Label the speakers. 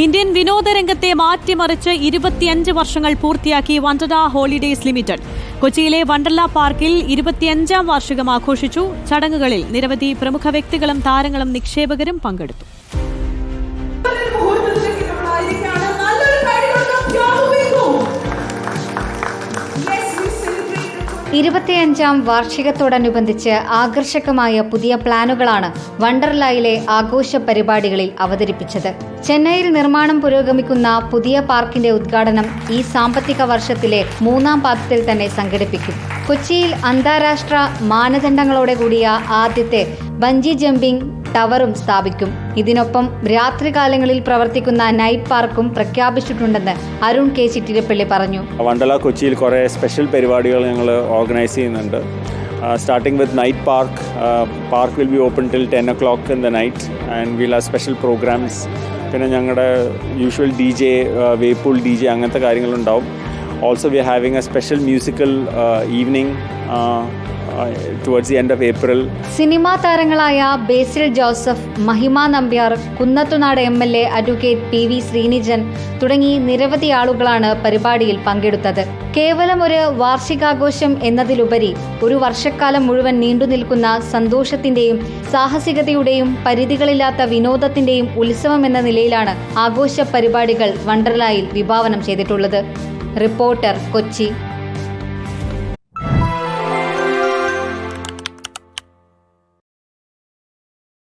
Speaker 1: Indian വിനോദരംഗത്തെ മാറ്റിമറിച്ച് 25 വർഷങ്ങൾ പൂർത്തിയാക്കി Wonderla holidays limited. കൊച്ചിയിലെ വണ്ടർല പാർക്കിൽ 25ാം വാർഷികം ആഘോഷിച്ചു. ചടങ്ങുകളിൽ നിരവധി പ്രമുഖ വ്യക്തികളും താരങ്ങളും നിക്ഷേപകരും പങ്കെടുത്തു.
Speaker 2: 25ാം വാർഷികത്തോടനുബന്ധിച്ച് ആകർഷകമായ പുതിയ പ്ലാനുകളാണ് വണ്ടർലയിലെ ആഘോഷ പരിപാടികളിൽ അവതരിപ്പിച്ചത്. ചെന്നൈയിൽ നിർമ്മാണം പുരോഗമിക്കുന്ന പുതിയ പാർക്കിന്റെ ഉദ്ഘാടനം ഈ സാമ്പത്തിക വർഷത്തിലെ 3ാം പാദത്തിൽ തന്നെ സംഘടിപ്പിക്കും. കൊച്ചിയിൽ അന്താരാഷ്ട്ര മാനദണ്ഡങ്ങളോടെ കൂടിയ ആദ്യത്തെ ബഞ്ചി ജമ്പിംഗ് ടവറും സ്ഥാപിക്കും. ഇതിനൊപ്പം രാത്രികാലങ്ങളിൽ പ്രവർത്തിക്കുന്ന നൈറ്റ് പാർക്കും പ്രഖ്യാപിച്ചിട്ടുണ്ടെന്ന് അരുൺ കെ ചിറ്റിരപ്പള്ളി പറഞ്ഞു.
Speaker 3: വണ്ടർല കൊച്ചിയിൽ കുറേ സ്പെഷ്യൽ പരിപാടികൾ ഞങ്ങൾ ഓർഗനൈസ് ചെയ്യുന്നുണ്ട്. Starting with night park will be open till 10 o'clock in the night and we'll have special programs. പിന്നെ ഞങ്ങളുടെ യൂഷ്വൽ DJ, വേപ്പൂൾ DJ അങ്ങനത്തെ കാര്യങ്ങളുണ്ടാവും. Also we are having a special musical evening towards the end of April.
Speaker 2: Cinema താരങ്ങളായ ബേസിൽ Joseph, മഹിമ Nambiar, Kunnathunad MLA advocate PV Sreenijan തുടങ്ങി നിരവധി ആളുകളാണ് പരിപാടിയിൽ പങ്കെടുത്തത്. കേവലം ഒരു വാർഷികാഘോഷം എന്നതിലുപരി ഒരു വർഷക്കാലം മുഴുവൻ നീണ്ടുനിൽക്കുന്ന സന്തോഷത്തിന്റെയും സാഹസികതയുടെയും പരിധികളില്ലാത്ത വിനോദത്തിന്റെയും ഉത്സവം എന്ന നിലയിലാണ് ആഘോഷ പരിപാടികൾ വണ്ടർലയിൽ വിഭാവനം ചെയ്തിട്ടുള്ളത്. റിപ്പോർട്ടർ, കൊച്ചി.